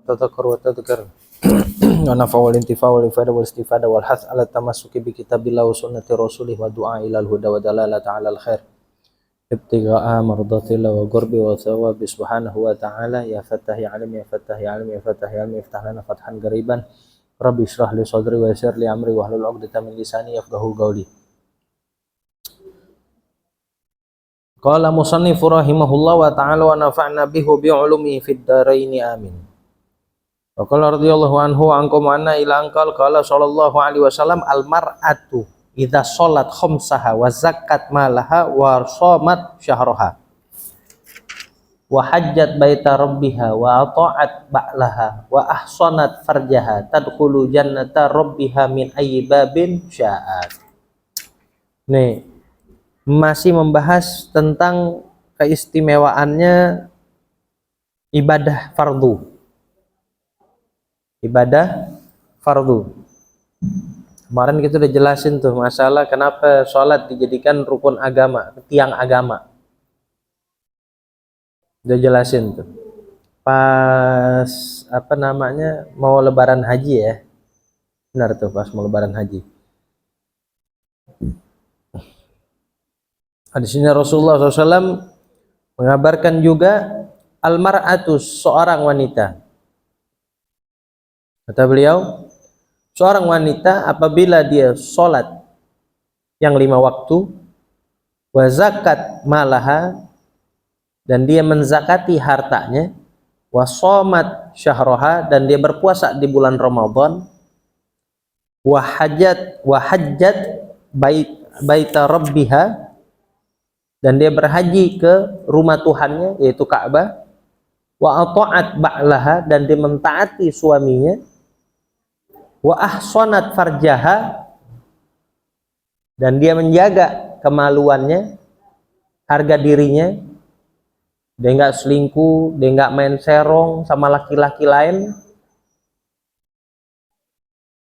والتذكر والتذكر ونفع والانتفاع والإفادة والاستفادة والحث على التمسك بكتاب الله وسنة رسوله والدعاء إلى الهدى ودلالة على الخير ابتغاء مرضات الله وقرب وثواب سبحانه وتعالى. يا فتاح يا علم يا فتاح يا علم يا فتاح يا علم افتح لنا فتحا قريبا رب اشرح لي صدري ويسر لي أمري واحلل عقدة من لساني يفقهوا قولي. Qala musannifu rahimahullah wa ta'ala wa nafa'na bihu bi'ulumi fid dharaini amin. Wa qala radhiyallahu anhu ankum anna ila anqal qala sallallahu alaihi wasallam al mar'atu idza shalat khamsaha wa zakat malaha wa shamat syahraha wa hajjat baita rabbiha wa ata'at ba'laha wa ahsanat farjaha tadkhulu jannata rabbiha min ayyi babin sya'at. Nih masih membahas tentang keistimewaannya ibadah fardu. Ibadah fardu. Kemarin kita udah jelasin tuh masalah kenapa sholat dijadikan rukun agama, tiang agama. Udah jelasin tuh. Pas mau lebaran haji ya. Benar tuh pas mau lebaran haji. Hadisnya Rasulullah SAW mengabarkan juga al-mar'atu seorang wanita. Kata beliau, seorang wanita apabila dia sholat yang 5 waktu, wa zakat malaha, dan dia menzakati hartanya, wa shomat syahroha, dan dia berpuasa di bulan Ramadan, wa hajjat baita rabbiha, dan dia berhaji ke rumah Tuhannya yaitu Ka'bah, wa ata'at ba'laha, dan dia mentaati suaminya, wa ahsanat farjaha, dan dia menjaga kemaluannya, harga dirinya, dia nggak selingkuh, dia nggak main serong sama laki-laki lain.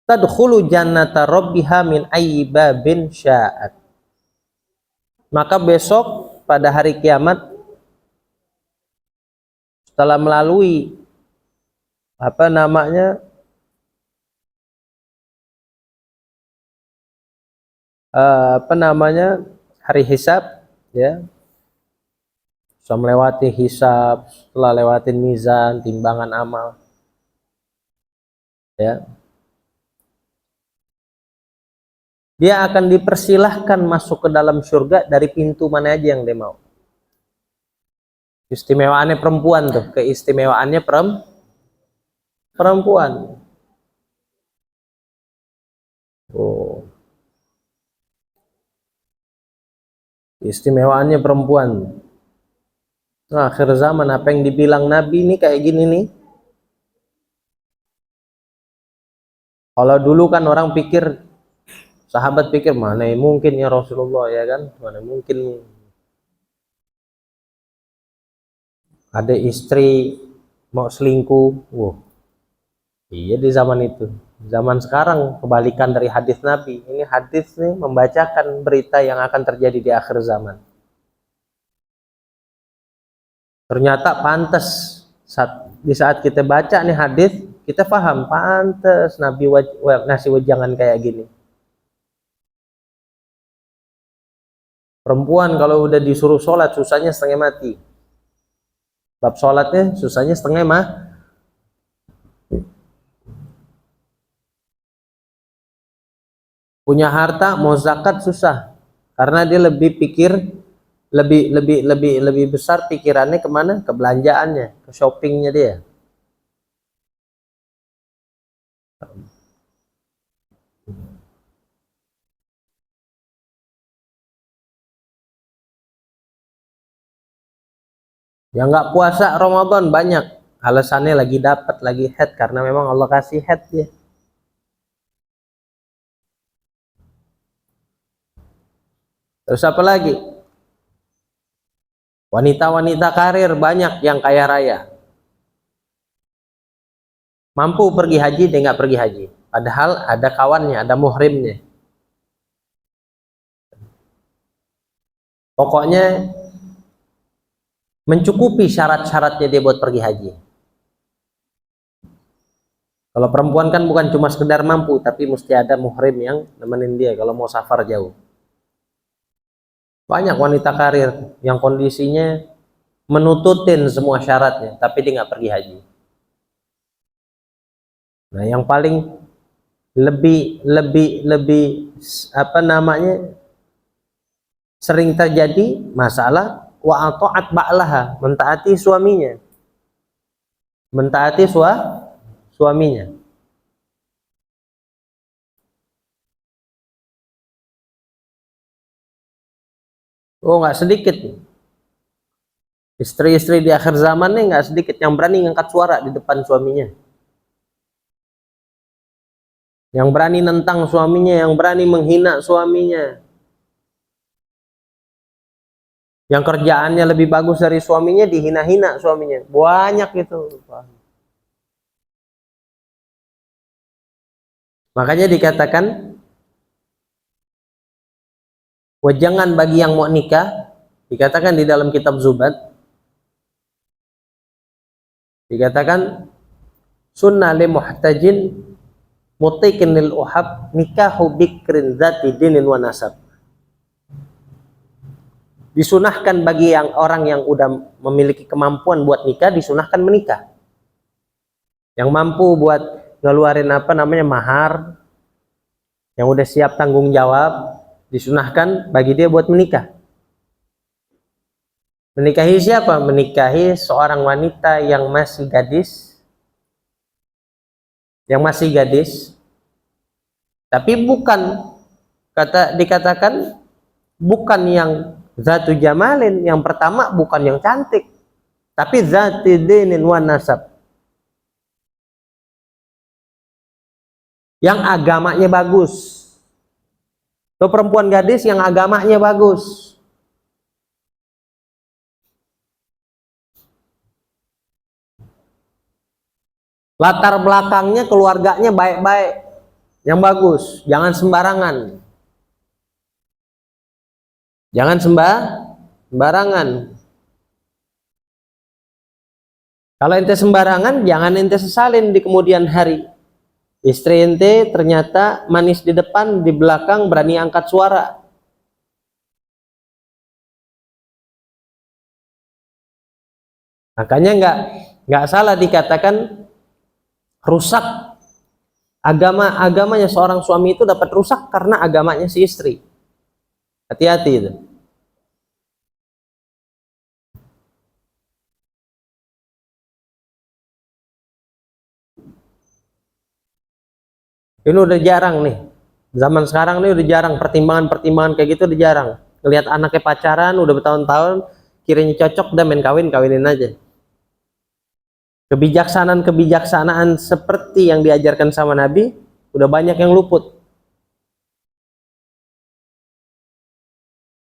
Tadkhulu jannata rabbiha min ayyi babin sya'at. Maka besok pada hari kiamat setelah melalui hari hisab ya, setelah melewati hisab, setelah lewatin mizan, timbangan amal ya, dia akan dipersilahkan masuk ke dalam surga dari pintu mana aja yang dia mau. Istimewaannya perempuan tuh, keistimewaannya perempuan. Oh. Istimewaannya perempuan. Nah, akhir zaman apa yang dibilang Nabi ini kayak gini nih. Kalau dulu kan orang pikir, sahabat pikir mana mungkin ya Rasulullah ya kan, mana mungkin ada istri mau selingkuh. Wow. Iya di zaman itu. Zaman sekarang kebalikan dari hadis Nabi. Ini hadis nih membacakan berita yang akan terjadi di akhir zaman. Ternyata pantas di saat kita baca nih hadis, kita paham pantas Nabi ngasih wejangan kayak gini. Perempuan kalau udah disuruh sholat susahnya setengah mati. Bab sholatnya susahnya setengah punya harta mau zakat susah karena dia lebih pikir lebih besar pikirannya kemana? Ke belanjaannya, ke shoppingnya dia. Yang nggak puasa Ramadan banyak alasannya lagi head karena memang Allah kasih head dia. Terus apa lagi? Wanita-wanita karir banyak yang kaya raya. Mampu pergi haji, dia nggak pergi haji. Padahal ada kawannya, ada muhrimnya. Pokoknya mencukupi syarat-syaratnya dia buat pergi haji. Kalau perempuan kan bukan cuma sekedar mampu, tapi mesti ada muhrim yang nemenin dia kalau mau safar jauh. Banyak wanita karir yang kondisinya menututin semua syaratnya, tapi dia nggak pergi haji. Nah, yang paling lebih apa namanya sering terjadi masalah wa ata'at ba'laha, mentaati suaminya. Mentaati suaminya. Oh, nggak sedikit istri-istri di akhir zaman nih, nggak sedikit yang berani ngangkat suara di depan suaminya, yang berani nentang suaminya, yang berani menghina suaminya, yang kerjaannya lebih bagus dari suaminya dihina-hina suaminya. Banyak itu. Makanya dikatakan wajangan bagi yang mau nikah, dikatakan di dalam kitab Zubat, dikatakan sunnah li muhtajin mutiqin lil uhab nikahu bikrin dzati dinin wa nasab. Disunahkan bagi yang orang yang udah memiliki kemampuan buat nikah, disunahkan menikah. Yang mampu buat ngeluarin apa namanya mahar, yang udah siap tanggung jawab, disunahkan bagi dia buat menikah. Menikahi siapa? Menikahi seorang wanita yang masih gadis, tapi bukan dikatakan bukan yang zatu jamalin, yang pertama bukan yang cantik, tapi zati dinin wa nasab, yang agamanya bagus. Tuh perempuan gadis yang agamanya bagus. Latar belakangnya keluarganya baik-baik, yang bagus, jangan sembarangan. Jangan sembarangan. Kalau ente sembarangan, jangan ente sesalin di kemudian hari. Istri ente ternyata manis di depan, di belakang berani angkat suara. Makanya nggak salah dikatakan rusak agamanya seorang suami itu dapat rusak karena agamanya si istri. Hati-hati itu. Ini udah jarang nih. Zaman sekarang nih udah jarang pertimbangan-pertimbangan kayak gitu, udah jarang. Ngelihat anaknya pacaran udah bertahun-tahun, kiranya cocok, udah main kawinin aja. Kebijaksanaan seperti yang diajarkan sama Nabi udah banyak yang luput.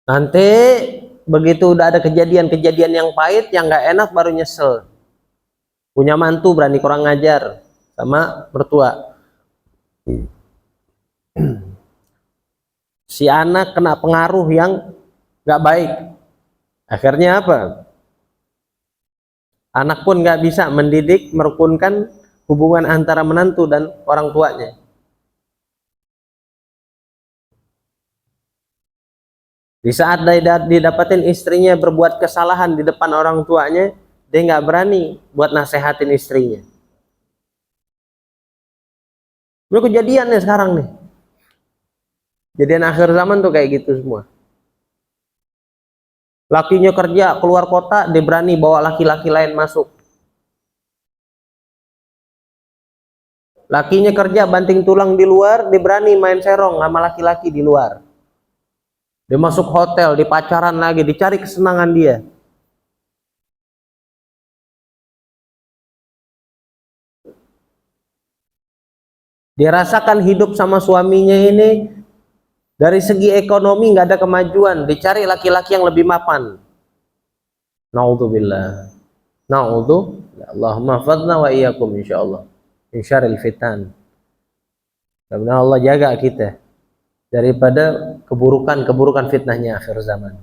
Nanti begitu udah ada kejadian-kejadian yang pahit, yang nggak enak, baru nyesel. Punya mantu berani kurang ngajar sama mertua. Si anak kena pengaruh yang nggak baik. Akhirnya apa? Anak pun nggak bisa mendidik, merukunkan hubungan antara menantu dan orang tuanya. Di saat didapatin istrinya berbuat kesalahan di depan orang tuanya, dia nggak berani buat nasehatin istrinya. Ini kejadian nih sekarang nih. Kejadian akhir zaman tuh kayak gitu semua. Lakinya kerja keluar kota, dia berani bawa laki-laki lain masuk. Lakinya kerja banting tulang di luar, dia berani main serong sama laki-laki di luar. Dia masuk hotel, di pacaran lagi, dicari kesenangan dia. Dia rasakan hidup sama suaminya ini dari segi ekonomi nggak ada kemajuan, dicari laki-laki yang lebih mapan. Naudzubillah. Allahumma fadna wa iyyakum insyaallah. Min syarril fitan. Karena Allah jaga kita daripada keburukan fitnahnya akhir zaman.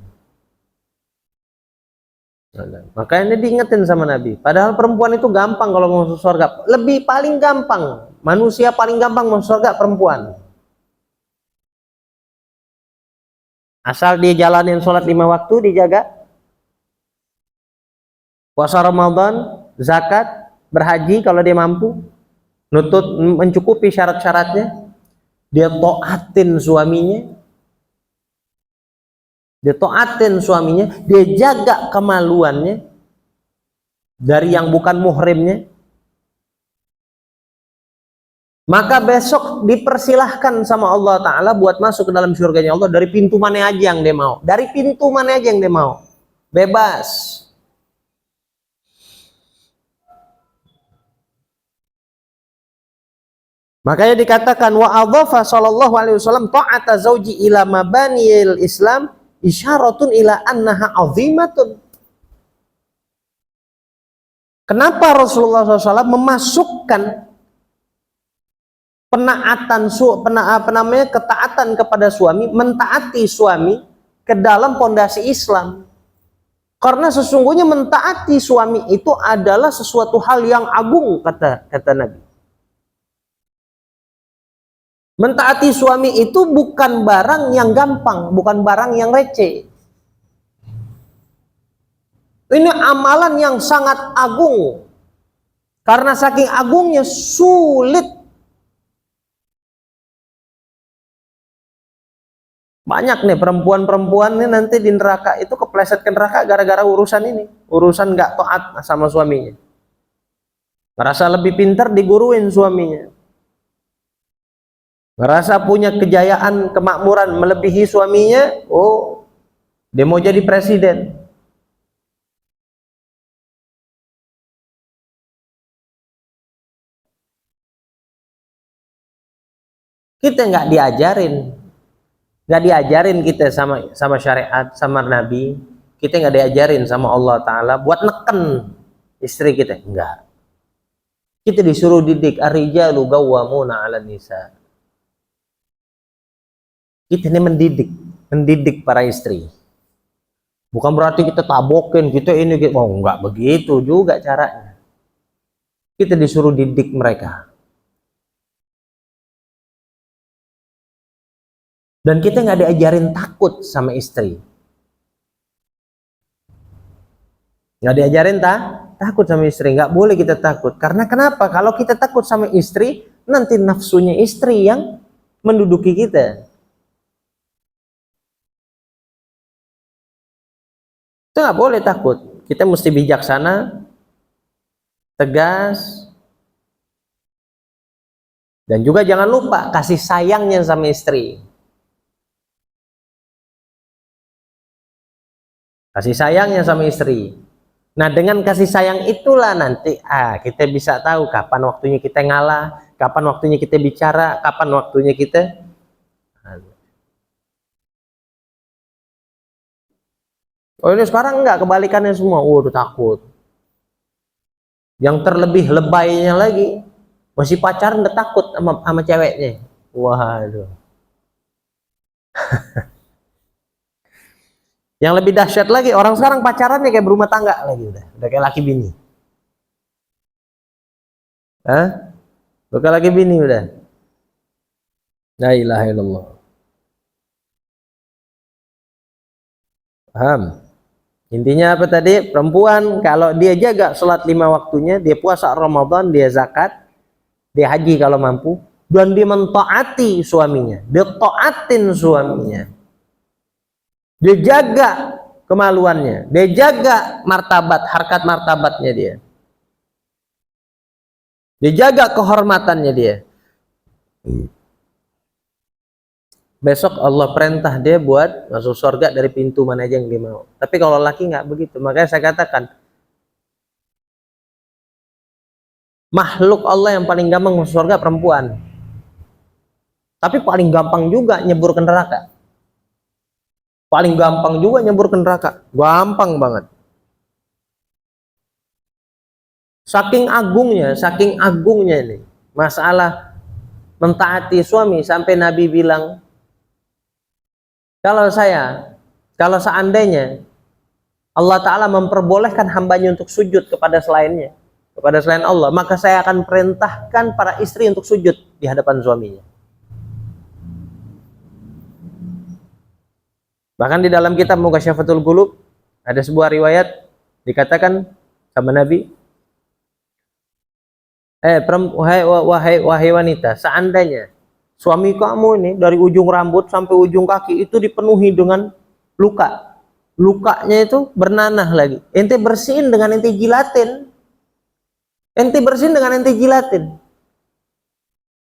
Makanya diingetin sama Nabi. Padahal perempuan itu gampang kalau mau masuk surga. Paling gampang Manusia paling gampang masuk surga perempuan. Asal dia jalanin sholat 5 waktu, dijaga, puasa Ramadan, zakat, berhaji kalau dia mampu, mencukupi syarat-syaratnya, dia taatin suaminya, dia jaga kemaluannya dari yang bukan muhrimnya, maka besok dipersilahkan sama Allah Ta'ala buat masuk ke dalam surganya Allah dari pintu mana aja yang dia mau. Dari pintu mana aja yang dia mau. Bebas. Makanya dikatakan wa adhafa sallallahu alaihi wasallam ta'ata zauji ila mabaniyil Islam isyaratun ila annaha azimatun. Kenapa Rasulullah SAW memasukkan ketaatan kepada suami, mentaati suami ke dalam pondasi Islam? Karena sesungguhnya mentaati suami itu adalah sesuatu hal yang agung, kata Nabi. Mentaati suami itu bukan barang yang gampang, bukan barang yang receh. Ini amalan yang sangat agung. Karena saking agungnya sulit. Banyak nih perempuan-perempuan nih nanti di neraka itu kepleset ke neraka gara-gara urusan ini. Urusan nggak taat sama suaminya. Merasa lebih pintar, diguruin suaminya. Merasa punya kejayaan, kemakmuran melebihi suaminya, oh dia mau jadi presiden. Kita nggak diajarin kita sama syariat, sama Nabi. Kita nggak diajarin sama Allah Ta'ala buat neken istri kita, enggak. Kita disuruh didik, ar-rijalu qawwamuna 'alan nisa. Kita ini mendidik para istri. Bukan berarti kita tabokin, kita ini, oh enggak begitu juga caranya. Kita disuruh didik mereka. Dan kita nggak diajarin takut sama istri. Nggak diajarin takut sama istri. Nggak boleh kita takut. Karena kenapa? Kalau kita takut sama istri, nanti nafsunya istri yang menduduki kita. Kita nggak boleh takut. Kita mesti bijaksana, tegas, dan juga jangan lupa kasih sayangnya sama istri. Kasih sayangnya sama istri. Nah, dengan kasih sayang itulah nanti kita bisa tahu kapan waktunya kita ngalah, kapan waktunya kita bicara, kapan waktunya kita oh ini sekarang enggak, kebalikannya semua. Udah takut. Yang terlebih lebaynya lagi, masih pacaran udah takut sama ceweknya. Waduh. Yang lebih dahsyat lagi, orang sekarang pacarannya kayak berumah tangga lagi, udah kayak laki bini. Udah kayak laki bini udah. La ilaha illallah. Paham? Intinya apa tadi? Perempuan kalau dia jaga sholat 5 waktunya, dia puasa Ramadan, dia zakat, dia haji kalau mampu, dan dia mentaati suaminya, dia taatin suaminya. Dia jaga kemaluannya, dia jaga martabat, harkat martabatnya dia. Dia jaga kehormatannya dia. Besok Allah perintah dia buat masuk surga dari pintu mana aja yang dia mau. Tapi kalau laki nggak begitu. Makanya saya katakan, makhluk Allah yang paling gampang masuk surga perempuan. Tapi paling gampang juga nyebur ke neraka. Paling gampang juga nyebur ke neraka. Gampang banget. Saking agungnya ini masalah mentaati suami, sampai Nabi bilang, kalau seandainya Allah Ta'ala memperbolehkan hambanya untuk sujud kepada selainnya, kepada selain Allah, maka saya akan perintahkan para istri untuk sujud di hadapan suaminya. Bahkan di dalam kitab Mughasyafatul Qulub ada sebuah riwayat dikatakan sama Nabi, wahai wanita, seandainya suami kamu ini dari ujung rambut sampai ujung kaki itu dipenuhi dengan luka, lukanya itu bernanah lagi, ente bersihin dengan ente jilatin, ente bersihin dengan ente jilatin,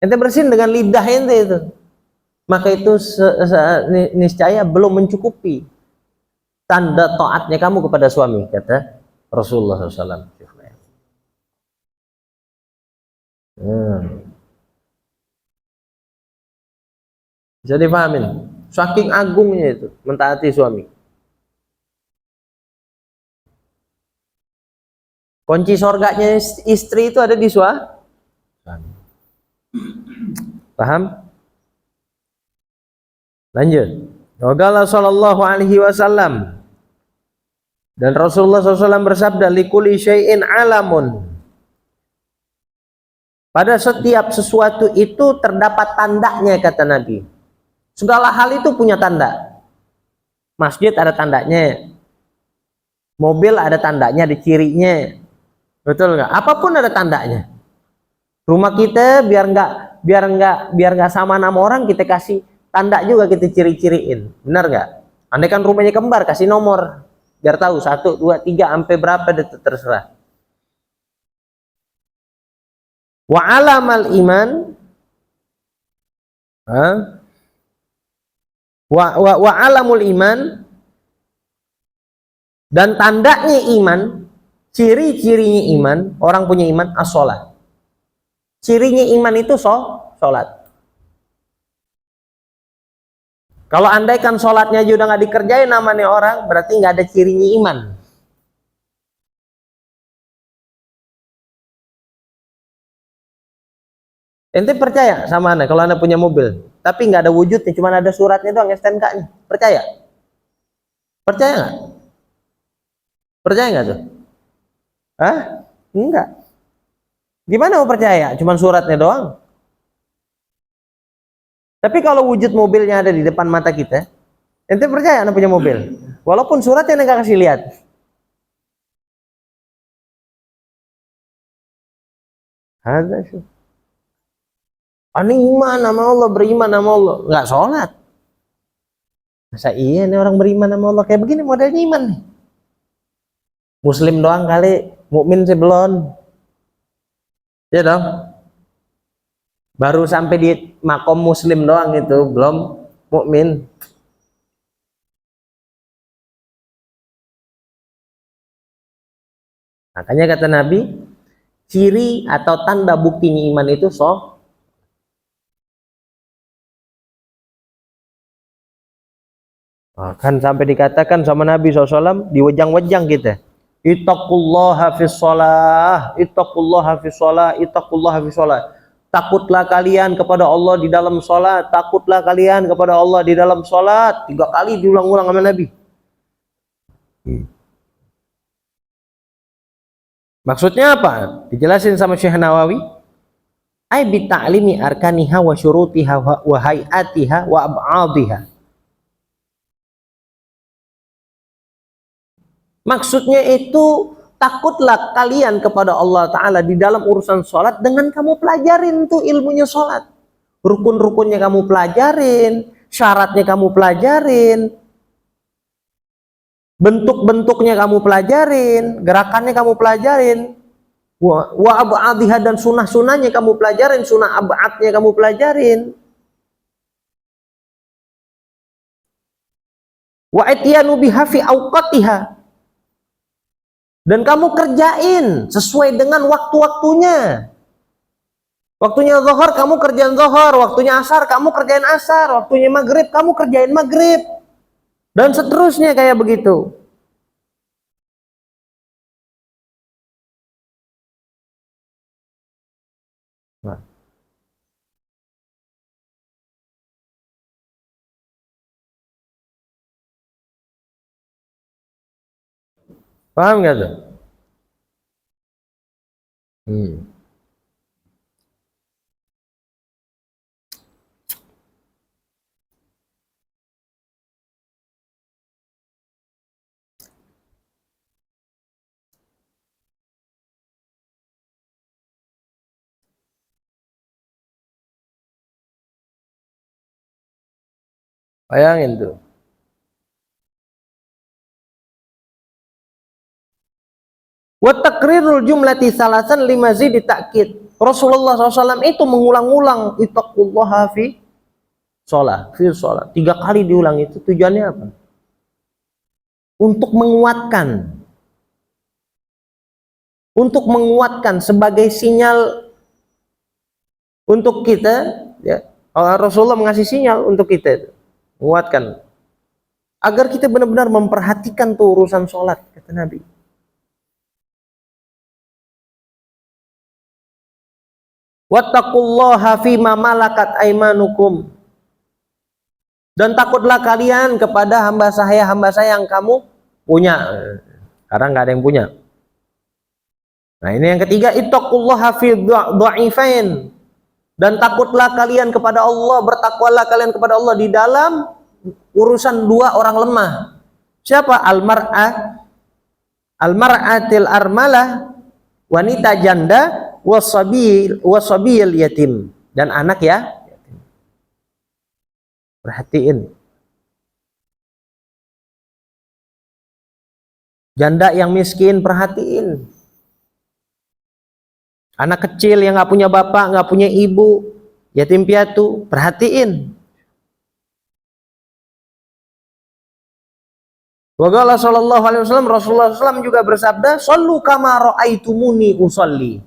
ente bersihin dengan lidah ente itu, maka itu niscaya belum mencukupi tanda taatnya kamu kepada suami, kata Rasulullah SAW. Bisa dipahamin, saking agungnya itu mentaati suami. Kunci surganya istri itu ada di suami. Paham? Lanjut. Qala sallallahu alaihi wasallam, dan Rasulullah SAW bersabda, likulli syai'in alamun, pada setiap sesuatu itu terdapat tandanya, kata Nabi. Segala hal itu punya tanda. Masjid ada tandanya, mobil ada tandanya, ada cirinya, betul nggak? Apapun ada tandanya. Rumah kita biar nggak sama nama orang, kita kasih tanda juga, kita ciri-ciriin, benar nggak? Andai kan rumahnya kembar, kasih nomor biar tahu 1, 2, 3 sampai berapa, terserah. Wa alamal iman, wa alamul iman, dan tandanya iman, ciri-cirinya iman, orang punya iman, as-sholat. Cirinya iman itu sholat. Kalau andaikan sholatnya juga nggak dikerjain namanya orang, berarti nggak ada cirinya iman. Ente percaya sama anda kalau anda punya mobil, tapi nggak ada wujudnya, cuma ada suratnya doang, STNK-nya, percaya? Percaya nggak? Percaya nggak tuh? Hah? Enggak. Gimana mau percaya? Cuma suratnya doang. Tapi kalau wujud mobilnya ada di depan mata kita, ente percaya anda punya mobil, walaupun suratnya nggak kasih lihat. Ada sih. Ani iman sama Allah, beriman sama Allah, nggak sholat. Masa iya nih orang beriman sama Allah kayak begini modelnya iman nih? Muslim doang kali, mukmin sih belum. Ya dong. Baru sampai di makom muslim doang itu, belum mukmin. Makanya kata Nabi, ciri atau tanda buktinya iman itu kan sampai dikatakan sama Nabi SAW, di wejang-wejang kita, ittaqullaha fis shalah, ittaqullaha fis shalah, ittaqullaha fis shalah. Takutlah kalian kepada Allah di dalam sholat, takutlah kalian kepada Allah di dalam sholat. 3 kali diulang-ulang sama Nabi. Maksudnya apa? Dijelasin sama Syekh Nawawi. Ai bi ta'limi arkaniha wa syurutiha wa hayatiha wa ab'adhiha. Maksudnya itu, takutlah kalian kepada Allah Ta'ala di dalam urusan sholat dengan kamu pelajarin tuh ilmunya sholat. Rukun-rukunnya kamu pelajarin, syaratnya kamu pelajarin, bentuk-bentuknya kamu pelajarin, gerakannya kamu pelajarin, wa ab'adhiha, dan sunah-sunahnya kamu pelajarin, sunah ab'adnya kamu pelajarin, wa ityanu biha fi awqatiha, dan kamu kerjain sesuai dengan waktu-waktunya. Waktunya zuhur kamu kerjain zuhur, waktunya asar kamu kerjain asar, waktunya maghrib kamu kerjain maghrib, dan seterusnya kayak begitu. Nah. Paham nggak tuh? Hmm. Bayangin tuh. Wa takrirul jumlati salasan limazidi ta'kid. Rasulullah SAW itu mengulang-ulang ittaqullaha fi sholat. 3 kali diulang itu tujuannya apa? Untuk menguatkan. Untuk menguatkan sebagai sinyal untuk kita, ya. Rasulullah mengasih sinyal untuk kita, menguatkan. Agar kita benar-benar memperhatikan tuh urusan sholat, kata Nabi. Wattaqullaha fima malakat aimanukum. Dan takutlah kalian kepada hamba saya yang kamu punya. Karena nggak ada yang punya. Nah, ini yang ketiga, ittaqullaha fi dha'ifain. Dan takutlah kalian kepada Allah, bertakwalah kalian kepada Allah di dalam urusan 2 orang lemah. Siapa? Al-mar'atil armalah, wanita janda, wasabiyil yatim, dan anak ya. Perhatiin. Janda yang miskin, perhatiin. Anak kecil yang nggak punya bapak, nggak punya ibu, yatim piatu, perhatiin. Waqala sallallahu alaihi wasallam, Rasulullah SAW juga bersabda, "Shallu kama ra'aitumuni usolli."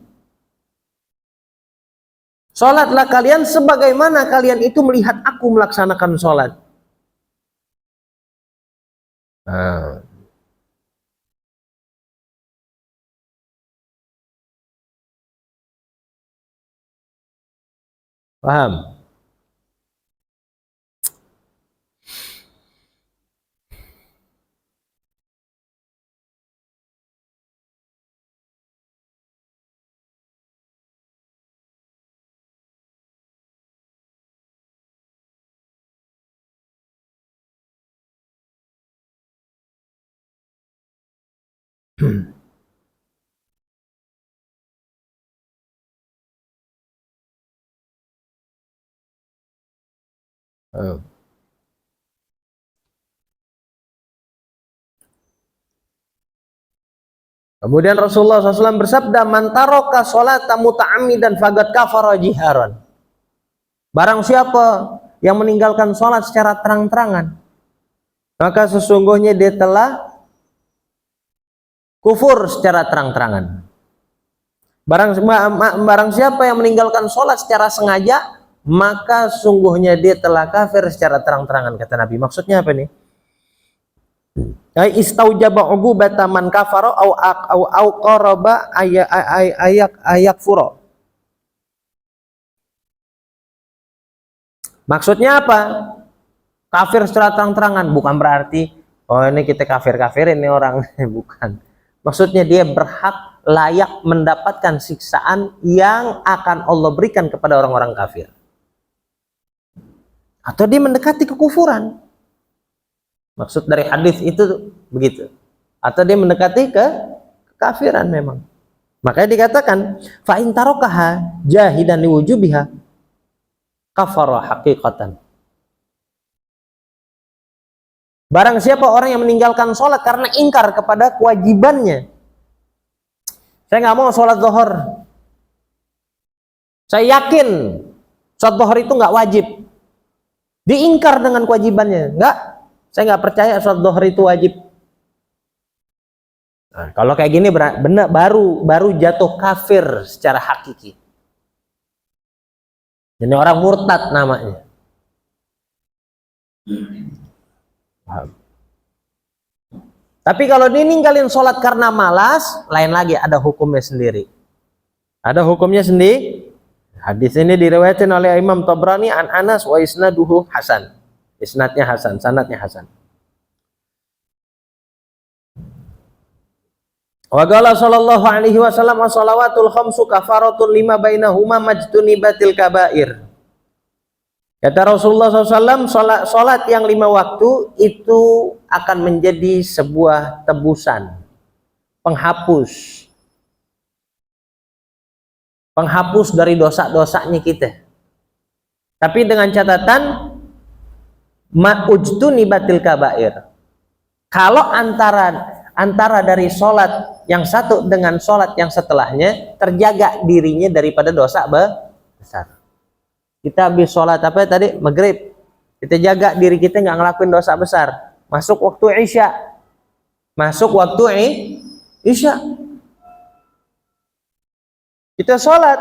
Salatlah kalian sebagaimana kalian itu melihat aku melaksanakan salat. Nah. Paham? Kemudian Rasulullah SAW bersabda, "Man taraka sholata muta'ammidan faqad kafara jiharan." Barang siapa yang meninggalkan sholat secara terang-terangan, maka sesungguhnya dia telah kufur secara terang-terangan. Barang siapa yang meninggalkan sholat secara sengaja, maka sesungguhnya dia telah kafir secara terang-terangan, kata Nabi. Maksudnya apa nih? Istaujaba uqubata man kafara au qaraba ayak furo. Maksudnya apa? Kafir secara terang-terangan bukan berarti oh ini kita kafir-kafirin ini orang, bukan. Maksudnya dia berhak layak mendapatkan siksaan yang akan Allah berikan kepada orang-orang kafir. Atau dia mendekati kekufuran. Maksud dari hadis itu begitu. Atau dia mendekati kekafiran memang. Makanya dikatakan fa in tarakaha jahidan liwujubiha kafara haqiqatan. Barang siapa orang yang meninggalkan sholat karena ingkar kepada kewajibannya. Saya nggak mau sholat zuhur. Saya yakin sholat zuhur itu nggak wajib. Diingkar dengan kewajibannya. Nggak, saya nggak percaya sholat zuhur itu wajib. Nah, kalau kayak gini benar baru jatuh kafir secara hakiki. Jadi orang murtad namanya. Paham. Tapi kalau dia ninggalin sholat karena malas, lain lagi, ada hukumnya sendiri. Ada hukumnya sendiri. Hadis ini diriwayatkan oleh Imam Tabrani an Anas wa isnaduhu hasan. Isnadnya hasan, sanadnya hasan. Wa qala sallallahu alaihi wasallam as-shalawatul khamsu kafaratun lima bainahuma majtunibatil kabair. Kata Rasulullah SAW, salat yang 5 waktu itu akan menjadi sebuah tebusan, penghapus dari dosa-dosanya kita. Tapi dengan catatan ma'ujtunibatil kabair. Kalau antara dari sholat yang satu dengan sholat yang setelahnya terjaga dirinya daripada dosa besar. Kita habis sholat apa tadi? Maghrib. Kita jaga diri kita nggak ngelakuin dosa besar. Masuk waktu Isya. Kita sholat.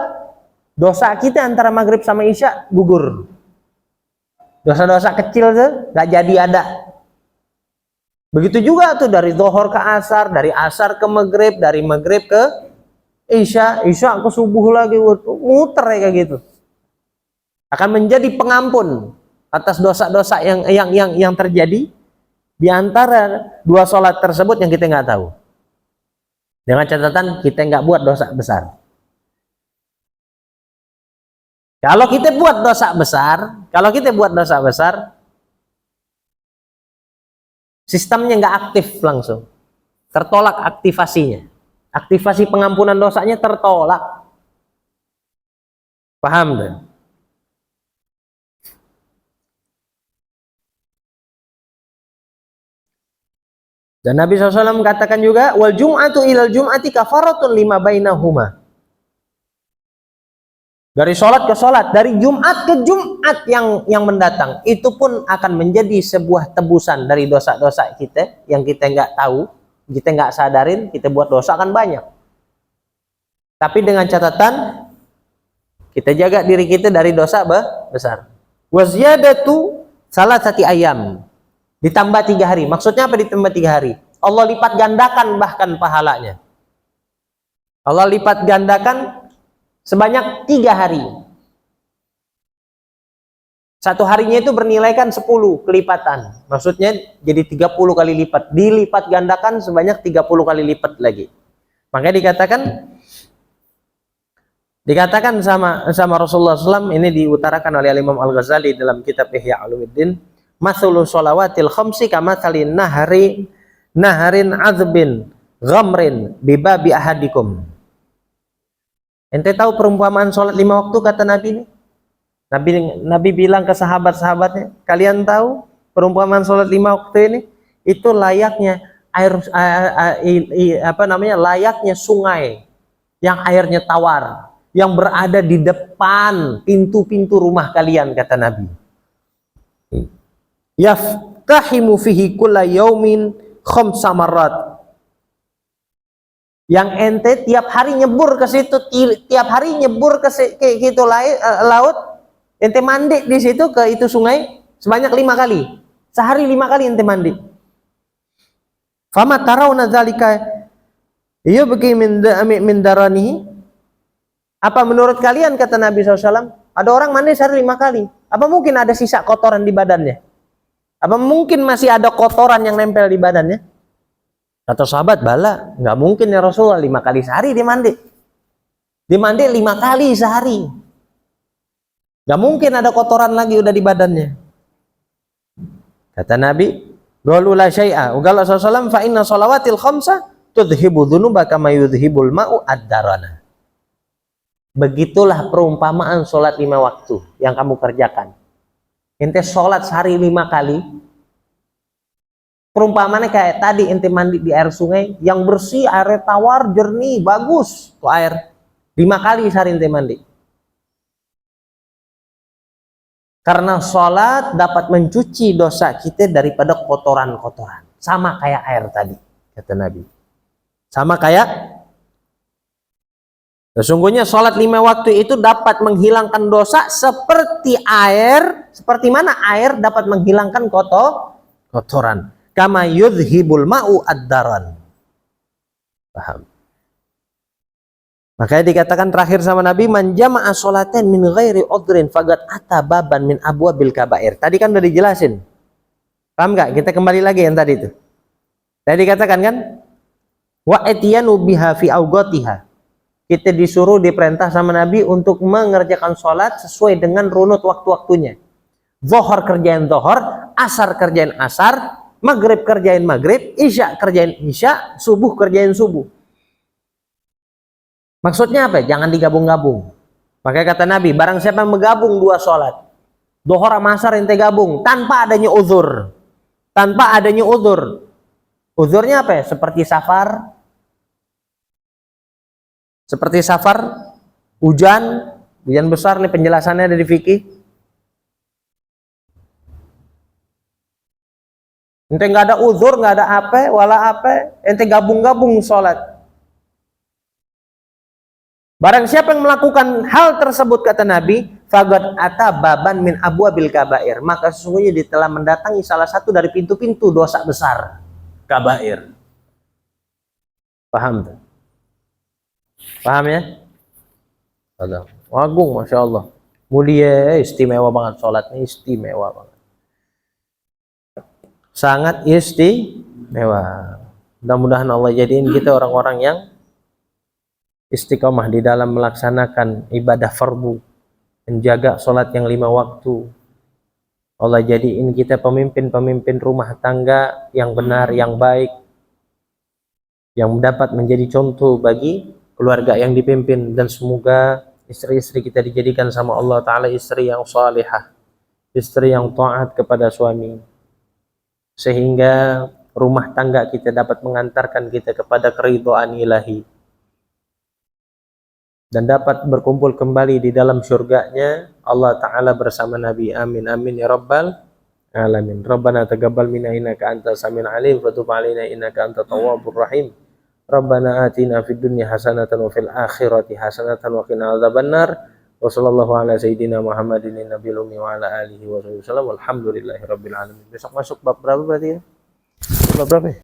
Dosa kita antara maghrib sama Isya gugur. Dosa-dosa kecil tuh nggak jadi ada. Begitu juga tuh dari Zuhur ke Asar, dari Asar ke Maghrib, dari Maghrib ke Isya ke subuh lagi, muter ya kayak gitu. Akan menjadi pengampun atas dosa-dosa yang terjadi di antara 2 sholat tersebut yang kita nggak tahu. Dengan catatan kita nggak buat dosa besar. Kalau kita buat dosa besar, sistemnya nggak aktif langsung, tertolak aktivasinya. Aktivasi pengampunan dosanya tertolak. Paham deh? Dan Nabi SAW katakan juga, wal jum'atu ilal jum'ati kafaratun lima bainahuma. Dari sholat ke sholat, dari Jumat ke Jumat yang mendatang, itu pun akan menjadi sebuah tebusan dari dosa-dosa kita yang kita nggak tahu, kita nggak sadarin, kita buat dosa kan banyak. Tapi dengan catatan kita jaga diri kita dari dosa besar. Waziyadatu salasati ayam. Ditambah 3 hari. Maksudnya apa ditambah 3 hari? Allah lipat gandakan bahkan pahalanya. Allah lipat gandakan sebanyak 3 hari. Satu harinya itu bernilaikan 10 kelipatan. Maksudnya jadi 30 kali lipat. Dilipat gandakan sebanyak 30 kali lipat lagi. Makanya dikatakan sama Rasulullah SAW, ini diutarakan oleh Imam Al-Ghazali dalam kitab Ihya Ulumuddin, mathulu sholawatil khamsi kamathalin naharin azbin ghamrin bibabi ahadikum. Ente tahu perumpamaan sholat 5 waktu kata Nabi ini? Nabi bilang ke sahabat-sahabatnya, kalian tahu perumpamaan sholat 5 waktu ini? Itu layaknya layaknya sungai yang airnya tawar, yang berada di depan pintu-pintu rumah kalian, kata Nabi. Yaftahimu fihi kulla yaumin khamsa marrat. Yang ente tiap hari nyebur ke situ, laut, ente mandi di situ ke itu sungai sebanyak 5 kali. Sehari 5 kali ente mandi. Fama tarawna dzalika yubqi min daranihi. Apa menurut kalian, kata Nabi SAW, ada orang mandi sehari 5 kali. Apa mungkin ada sisa kotoran di badannya? Apa mungkin masih ada kotoran yang nempel di badannya? Kata sahabat, bala, nggak mungkin ya Rasulullah, 5 kali sehari dia mandi. Dia mandi 5 kali sehari. Nggak mungkin ada kotoran lagi udah di badannya. Kata Nabi, qalu la syai'a. Ugala sallallahu fa inna shalawatil khamsa tudhibu dzunuba kama yudhibul ma'u ad-darana. Begitulah perumpamaan sholat 5 waktu yang kamu kerjakan. Ente sholat sehari 5 kali, perumpamannya kayak tadi ente mandi di air sungai yang bersih, air tawar, jernih, bagus tuh air. 5 kali sehari ente mandi. Karena sholat dapat mencuci dosa kita daripada kotoran-kotoran. Sama kayak air tadi, kata Nabi. Sama kayak sesungguhnya sholat 5 waktu itu dapat menghilangkan dosa seperti air. Seperti mana air dapat menghilangkan kotoran. Kama yudhibul ma'u ad-daran. Paham? Makanya dikatakan terakhir sama Nabi, man jama'a sholatain min ghairi udhrin faqad ata baban min abwabil kabair. Tadi kan udah dijelasin. Paham nggak? Kita kembali lagi yang tadi itu. Tadi dikatakan kan, Wa ityanu biha fi awqatiha. Kita disuruh, diperintah sama Nabi untuk mengerjakan sholat sesuai dengan runut waktu-waktunya. Zuhur kerjain zuhur, asar kerjain asar, maghrib kerjain maghrib, isya kerjain isya, subuh kerjain subuh. Maksudnya apa? Jangan digabung-gabung. Makanya kata Nabi, barang siapa yang menggabung dua sholat, zuhur sama asar ente gabung tanpa adanya uzur. Tanpa adanya uzur. Uzurnya apa ya? Seperti safar, hujan besar nih, penjelasannya ada di fikih. Ente nggak ada uzur, nggak ada apa, wala apa, ente gabung-gabung sholat. Barang siapa yang melakukan hal tersebut, kata Nabi, faqad ata baban min abwabil kabair, maka sesungguhnya dia telah mendatangi salah satu dari pintu-pintu dosa besar, kabair. Paham tuh? Paham ya? Agung, masya Allah, mulia, istimewa banget sholatnya, istimewa banget, sangat istimewa. Mudah-mudahan Allah jadiin kita orang-orang yang istiqomah di dalam melaksanakan ibadah fardu, menjaga sholat yang 5 waktu. Allah jadiin kita pemimpin-pemimpin rumah tangga yang benar, yang baik, yang dapat menjadi contoh bagi keluarga yang dipimpin. Dan semoga istri-istri kita dijadikan sama Allah Ta'ala istri yang salihah, istri yang taat kepada suami, sehingga rumah tangga kita dapat mengantarkan kita kepada keridhaan ilahi dan dapat berkumpul kembali di dalam surganya Allah Ta'ala bersama Nabi. Amin amin ya rabbal alamin. Rabbana taqabbal minna innaka antas samiul alim wa tub alaina innaka antat tawwabur rahim. Rabbana atina fid dunya hasanatan wa fil akhirati hasanatan wa qina adzabannar. Wa sallallahu ala sayyidina Muhammadin nabiyil ummi wa ala alihi wa sallam. Walhamdulillahirabbil alamin. Besok masuk bab berapa berarti ya? Bab berapa ya?